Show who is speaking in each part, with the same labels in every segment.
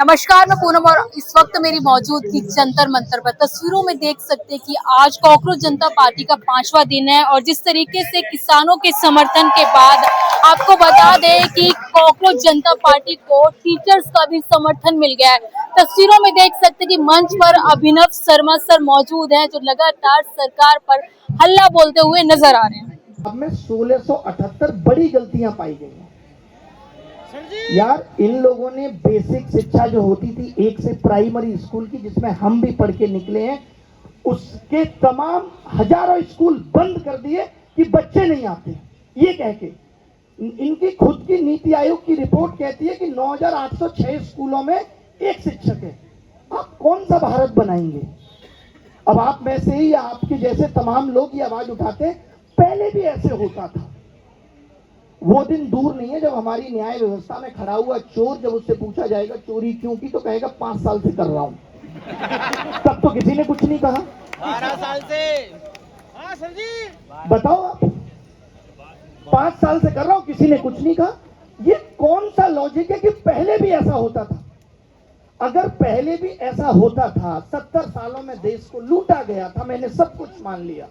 Speaker 1: नमस्कार, मैं पूनम और इस वक्त मेरी मौजूदगी जंतर मंतर पर। तस्वीरों में देख सकते हैं कि आज कॉकरोच जनता पार्टी का 5वां दिन है और जिस तरीके से किसानों के समर्थन के बाद आपको बता दें कि कॉकरोच जनता पार्टी को टीचर्स का भी समर्थन मिल गया है। तस्वीरों में देख सकते हैं कि मंच पर अभिनव शर्मा सर मौजूद हैं जो लगातार सरकार पर हल्ला बोलते हुए नजर आ रहे हैं।
Speaker 2: अब में 1678 बड़ी गलतियां पाई गई हैं। यार, इन लोगों ने बेसिक शिक्षा जो होती थी एक से प्राइमरी स्कूल की, जिसमें हम भी पढ़ के निकले हैं, उसके तमाम हजारों स्कूल बंद कर दिए कि बच्चे नहीं आते। ये कह के इनकी खुद की नीति आयोग की रिपोर्ट कहती है कि 9806 स्कूलों में एक शिक्षक है। आप कौन सा भारत बनाएंगे? अब आप में से ही या आपके जैसे तमाम लोग ये आवाज उठाते हैं, पहले भी ऐसे होता था। वो दिन दूर नहीं है जब हमारी न्याय व्यवस्था में खड़ा हुआ चोर, जब उससे पूछा जाएगा चोरी क्यों की, तो कहेगा 5 साल से कर रहा हूं। तब तो किसी ने कुछ नहीं कहा।
Speaker 3: 12 साल से। हाँ सर जी,
Speaker 2: बताओ आप, 5 साल से कर रहा हूं, किसी ने कुछ नहीं कहा। ये कौन सा लॉजिक है कि पहले भी ऐसा होता था? अगर पहले भी ऐसा होता था, 70 सालों में देश को लूटा गया था, मैंने सब कुछ मान लिया।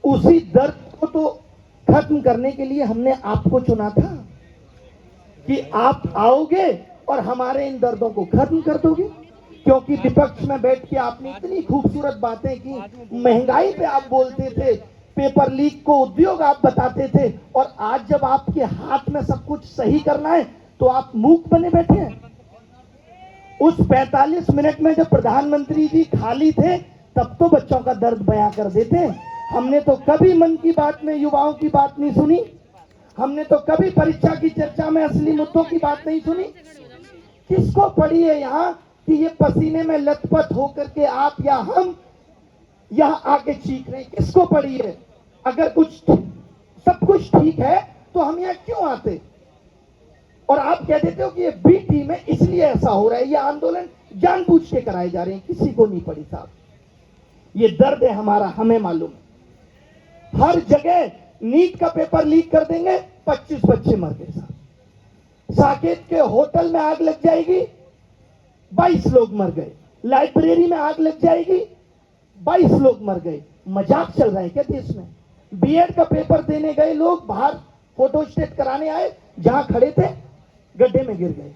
Speaker 2: उसी दर्द को तो खत्म करने के लिए हमने आपको चुना था कि आप आओगे और हमारे इन दर्दों को खत्म कर दोगे। क्योंकि विपक्ष में बैठ के आपने इतनी खूबसूरत बातें की, महंगाई पे आप बोलते थे, पेपर लीक को उद्योग आप बताते थे, और आज जब आपके हाथ में सब कुछ सही करना है तो आप मूक बने बैठे हैं। उस 45 मिनट में जब प्रधानमंत्री जी खाली थे, तब तो बच्चों का दर्द बयां कर देते। हमने तो कभी मन की बात में युवाओं की बात नहीं सुनी। हमने तो कभी परीक्षा की चर्चा में असली मुद्दों की बात नहीं सुनी। किसको पड़ी है यहाँ कि ये पसीने में लथपथ होकर के आप या हम यहाँ आके चीख रहे हैं? किसको पड़ी है? अगर सब कुछ ठीक है तो हम यहाँ क्यों आते? और आप कह देते हो कि ये बी टीम है इसलिए ऐसा हो रहा है। ये आंदोलन जानबूझ के कराए जा रहे हैं। किसी को नहीं पड़ी साहब, ये दर्द है हमारा, हमें मालूम है। हर जगह नीट का पेपर लीक कर देंगे, 25 बच्चे मर गए साहब। साकेत के होटल में आग लग जाएगी, 22 लोग मर गए। लाइब्रेरी में आग लग जाएगी, 22 लोग मर गए। मजाक चल रहा है क्या देश में? बीएड का पेपर देने गए लोग बाहर फोटो स्टेट कराने आए, जहां खड़े थे गड्ढे में गिर गए।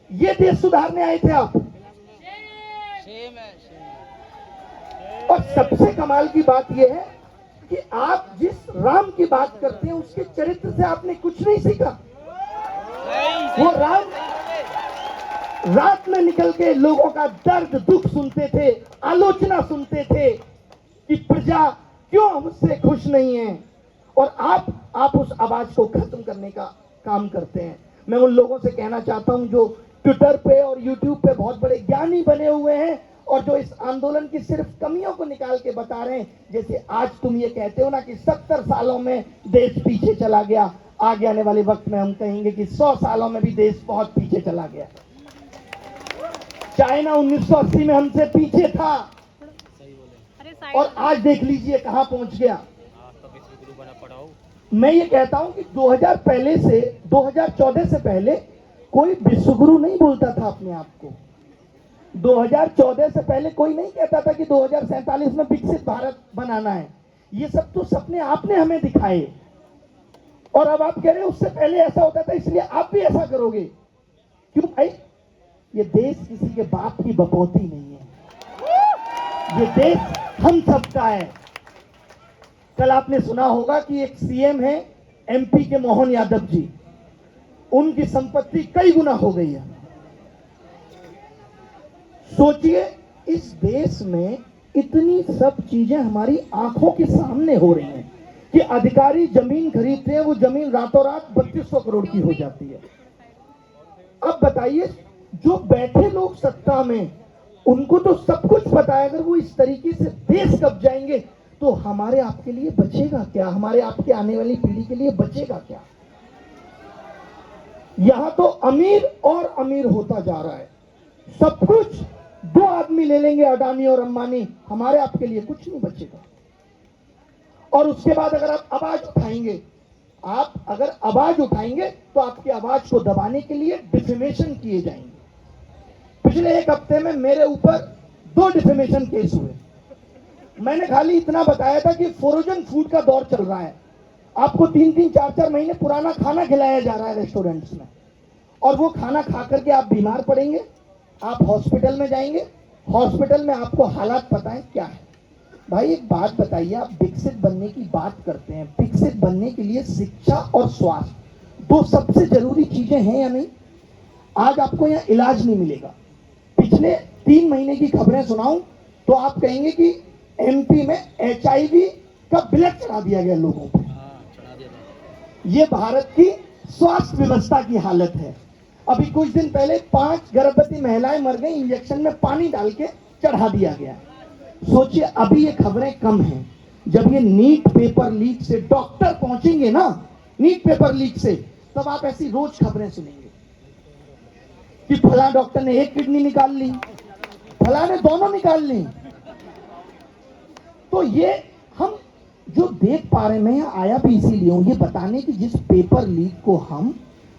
Speaker 2: ये देश सुधारने आए थे आप? और सबसे कमाल की बात यह है कि आप जिस राम की बात करते हैं उसके चरित्र से आपने कुछ नहीं सीखा। वो राम रात में निकल के लोगों का दर्द दुख सुनते थे, आलोचना सुनते थे कि प्रजा क्यों हमसे खुश नहीं है, और आप उस आवाज को खत्म करने का काम करते हैं। मैं उन लोगों से कहना चाहता हूं जो ट्विटर पे और यूट्यूब पे बहुत बड़े ज्ञानी बने हुए हैं और जो इस आंदोलन की सिर्फ कमियों को निकाल के बता रहे हैं, जैसे आज तुम ये कहते हो ना कि 70 सालों में देश पीछे चला गया, आगे आने वाले वक्त में हम कहेंगे कि 100 सालों में भी देश बहुत पीछे चला गया। चाइना 1980 में हमसे पीछे था और आज देख लीजिए कहां पहुंच गया। मैं ये कहता हूं कि 2014 से पहले कोई विश्वगुरु नहीं बोलता था अपने आप को। 2014 से पहले कोई नहीं कहता था कि 2047 में विकसित भारत बनाना है। ये सब तो सपने आपने हमें दिखाए, और अब आप कह रहे हो उससे पहले ऐसा होता था इसलिए आप भी ऐसा करोगे। क्यों भाई? ये देश किसी के बाप की बपौती नहीं है, ये देश हम सबका है। कल आपने सुना होगा कि एक सीएम है एमपी के, मोहन यादव जी, उनकी संपत्ति कई गुना हो गई है। सोचिए, इस देश में इतनी सब चीजें हमारी आंखों के सामने हो रही हैं कि अधिकारी जमीन खरीदते हैं, वो जमीन रातों रात 3200 करोड़ की हो जाती है। अब बताइए, जो बैठे लोग सत्ता में, उनको तो सब कुछ पता है। अगर वो इस तरीके से देश कब जाएंगे तो हमारे आपके लिए बचेगा क्या? हमारे आपके आने वाली पीढ़ी के लिए बचेगा क्या? यहां तो अमीर और अमीर होता जा रहा है। सब कुछ 2 आदमी ले लेंगे, अडानी और अंबानी, हमारे आपके लिए कुछ नहीं बचेगा। और उसके बाद अगर आप आवाज उठाएंगे आप अगर आवाज उठाएंगे तो आपकी आवाज को दबाने के लिए डिफेमेशन किए जाएंगे। पिछले एक हफ्ते में मेरे ऊपर 2 डिफेमेशन केस हुए। मैंने खाली इतना बताया था कि फ्रोजन फूड का दौर चल रहा है, आपको 3-3, 4-4 महीने पुराना खाना खिलाया जा रहा है रेस्टोरेंट्स में, और वो खाना खा करके आप बीमार पड़ेंगे, आप हॉस्पिटल में जाएंगे, हॉस्पिटल में आपको हालात पता है क्या है। भाई एक बात बताइए, आप विकसित बनने की बात करते हैं, विकसित बनने के लिए शिक्षा और स्वास्थ्य 2 सबसे जरूरी चीजें हैं या नहीं? आज आपको यहाँ इलाज नहीं मिलेगा। पिछले 3 महीने की खबरें सुनाऊं तो आप कहेंगे कि एमपी में HIV का ब्लड चढ़ा दिया गया लोगों को। ये भारत की स्वास्थ्य व्यवस्था की हालत है। अभी कुछ दिन पहले 5 गर्भवती महिलाएं मर गई, इंजेक्शन में पानी डाल के चढ़ा दिया गया। सोचिए, अभी ये खबरें कम हैं, जब ये नीट पेपर लीक से डॉक्टर पहुंचेंगे ना, नीट पेपर लीक से, तब आप ऐसी रोज खबरें सुनेंगे कि फला डॉक्टर ने 1 किडनी निकाल ली, फला ने 2 निकाल ली। तो ये हम जो देख पा रहे हैं, मैं यहाँ आया भी इसीलिए हूं, ये बताने की जिस पेपर लीक को हम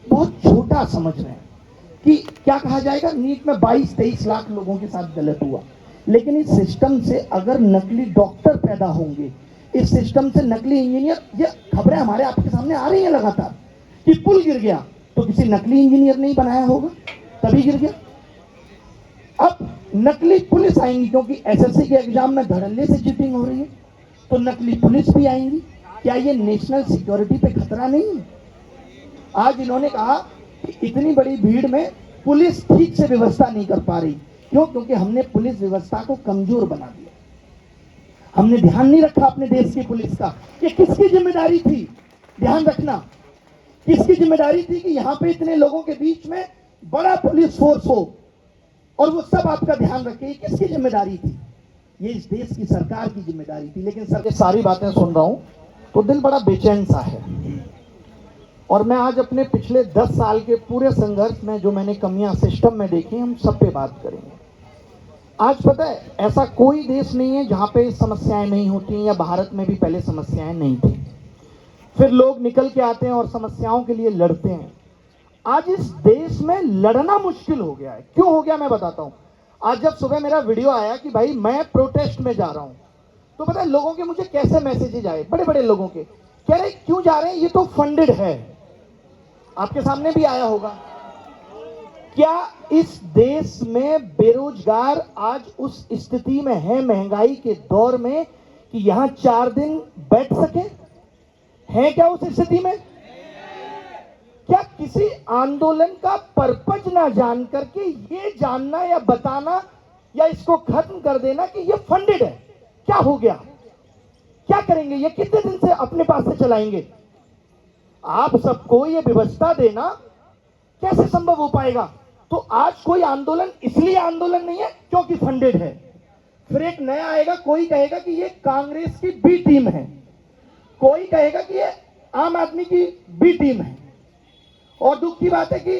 Speaker 2: बहुत छोटा समझ रहे हैं कि क्या कहा जाएगा, नीट में 22-23 लाख लोगों के साथ गलत हुआ, लेकिन इस सिस्टम से अगर नकली डॉक्टर पैदा होंगे, इस सिस्टम से नकली इंजीनियर, ये खबरें हमारे आपके सामने आ रही हैं लगातार कि पुल गिर गया तो किसी नकली इंजीनियर नहीं बनाया होगा तभी गिर गया। अब नकली पुलिस आएंगी क्योंकि एसएससी के एग्जाम में धड़ल्ले से चीटिंग हो रही है, तो नकली पुलिस भी आएंगी। क्या ये नेशनल सिक्योरिटी पे खतरा नहीं है? आज इन्होंने कहा कि इतनी बड़ी भीड़ में पुलिस ठीक से व्यवस्था नहीं कर पा रही। क्यों? क्योंकि हमने पुलिस व्यवस्था को कमजोर बना दिया, हमने ध्यान नहीं रखा अपने देश की पुलिस का। ये किसकी जिम्मेदारी थी? ध्यान रखना, किसकी जिम्मेदारी थी कि यहाँ पे इतने लोगों के बीच में बड़ा पुलिस फोर्स हो और वो सब आपका ध्यान रखे? ये किसकी जिम्मेदारी थी? ये इस देश की सरकार की जिम्मेदारी थी। लेकिन सर, ये सारी बातें सुन रहा हूं तो दिल बड़ा बेचैन सा है, और मैं आज अपने पिछले 10 साल के पूरे संघर्ष में जो मैंने कमियां सिस्टम में देखी, हम सब पे बात करेंगे। आज पता है, ऐसा कोई देश नहीं है जहां पे समस्याएं नहीं होती, या भारत में भी पहले समस्याएं नहीं थी, फिर लोग निकल के आते हैं और समस्याओं के लिए लड़ते हैं। आज इस देश में लड़ना मुश्किल हो गया है। क्यों हो गया मैं बताता हूं। आज जब सुबह मेरा वीडियो आया कि भाई मैं प्रोटेस्ट में जा रहा हूं, तो पता है लोगों के मुझे कैसे मैसेजेज आए, बड़े बड़े लोगों के, कह रहे क्यों जा रहे हैं, ये तो फंडेड है। आपके सामने भी आया होगा। क्या इस देश में बेरोजगार आज उस स्थिति में है, महंगाई के दौर में, कि यहां 4 दिन बैठ सके? है क्या उस स्थिति में? क्या किसी आंदोलन का पर्पज ना जान करके ये जानना या बताना या इसको खत्म कर देना कि ये फंडेड है, क्या हो गया? क्या करेंगे? ये कितने दिन से अपने पास से चलाएंगे? आप सबको ये व्यवस्था देना कैसे संभव हो पाएगा? तो आज कोई आंदोलन इसलिए आंदोलन नहीं है क्योंकि फंडेड है। फिर एक नया आएगा, कोई कहेगा कि ये कांग्रेस की बी टीम है, कोई कहेगा कि ये आम आदमी की बी टीम है। और दुख की बात है कि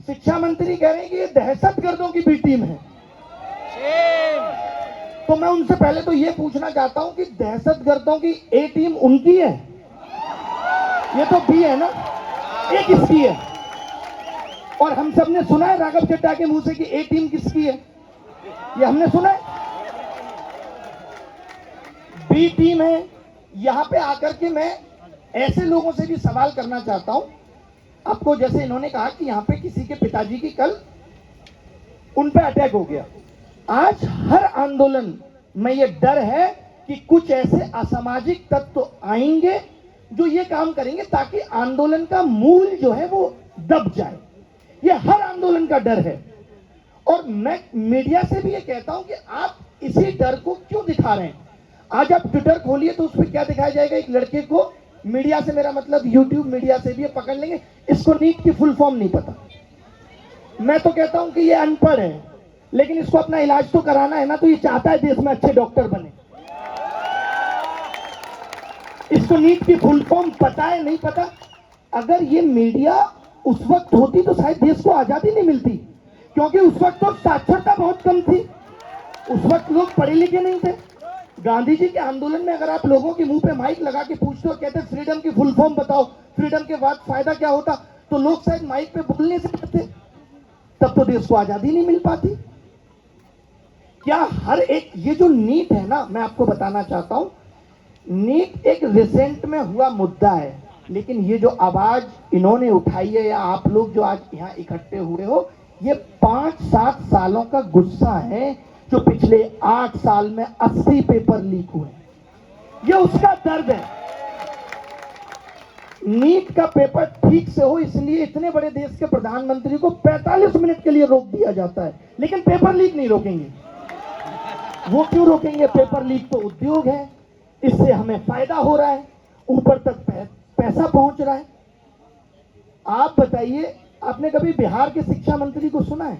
Speaker 2: शिक्षा मंत्री कह रहे हैं कि ये दहशतगर्दों की बी टीम है। तो मैं उनसे पहले तो ये पूछना चाहता हूं कि दहशतगर्दों की ए टीम उनकी है, ये तो बी है ना, ए किसकी है? और हम सब ने सुना है राघव चड्ढा के मुंह से कि ए टीम किसकी है, ये हमने सुना है। बी टीम है। यहां पे आकर के मैं ऐसे लोगों से भी सवाल करना चाहता हूं आपको, जैसे इन्होंने कहा कि यहां पे किसी के पिताजी की कल उन पे अटैक हो गया। आज हर आंदोलन में ये डर है कि कुछ ऐसे असामाजिक तत्व आएंगे जो ये काम करेंगे ताकि आंदोलन का मूल जो है वो दब जाए। ये हर आंदोलन का डर है। और मैं मीडिया से भी ये कहता हूं कि आप इसी डर को क्यों दिखा रहे हैं? आज आप ट्विटर खोलिए तो उस पर क्या दिखाया जाएगा? एक लड़के को, मीडिया से मेरा मतलब यूट्यूब मीडिया से भी पकड़ लेंगे, इसको नीट की फुल फॉर्म नहीं पता। मैं तो कहता हूं कि ये अनपढ़ है, लेकिन इसको अपना इलाज तो कराना है ना, तो ये चाहता है देश में अच्छे डॉक्टर बने। इसको नीट की फुल फॉर्म पता है नहीं पता? अगर ये मीडिया उस वक्त होती तो शायद देश को आजादी नहीं मिलती, क्योंकि उस वक्त तो साक्षरता बहुत कम थी, उस वक्त लोग पढ़े लिखे नहीं थे। गांधी जी के आंदोलन में अगर आप लोगों के मुंह पे माइक लगा के पूछते हो, कहते फ्रीडम की फुल फॉर्म बताओ, फ्रीडम के बाद फायदा क्या होता, तो लोग शायद माइक पे बोलने से करते, तब तो देश को आजादी नहीं मिल पाती। क्या हर एक, ये जो नीट है ना, मैं आपको बताना चाहता हूं, नीट एक रिसेंट में हुआ मुद्दा है, लेकिन ये जो आवाज इन्होंने उठाई है या आप लोग जो आज यहाँ इकट्ठे हुए हो, ये 5-7 सालों का गुस्सा है जो पिछले 8 साल में 80 पेपर लीक हुए, ये उसका दर्द है। नीट का पेपर ठीक से हो, इसलिए इतने बड़े देश के प्रधानमंत्री को 45 मिनट के लिए रोक दिया जाता है, लेकिन पेपर लीक नहीं रोकेंगे। वो क्यों रोकेंगे? पेपर लीक तो उद्योग है, इससे हमें फायदा हो रहा है, ऊपर तक पैसा पहुंच रहा है। आप बताइए, आपने कभी बिहार के शिक्षा मंत्री को सुना है?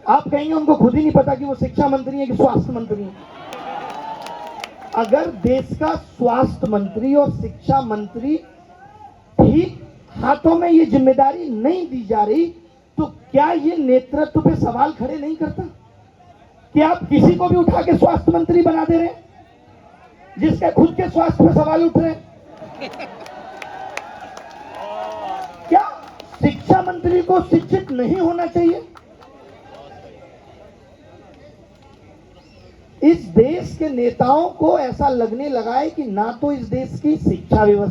Speaker 2: आप कहेंगे उनको खुद ही नहीं पता कि वो शिक्षा मंत्री है कि स्वास्थ्य मंत्री है। अगर देश का स्वास्थ्य मंत्री और शिक्षा मंत्री ठीक हाथों में ये जिम्मेदारी नहीं दी जा रही, तो क्या ये नेतृत्व पे सवाल खड़े नहीं करता कि आप किसी को भी उठा के स्वास्थ्य मंत्री बना दे रहे हैं, जिसके खुद के स्वास्थ्य पे सवाल उठ रहे हैं? क्या शिक्षा मंत्री को शिक्षित नहीं होना चाहिए? इस देश के नेताओं को ऐसा लगने लगा है कि ना तो इस देश की शिक्षा व्यवस्था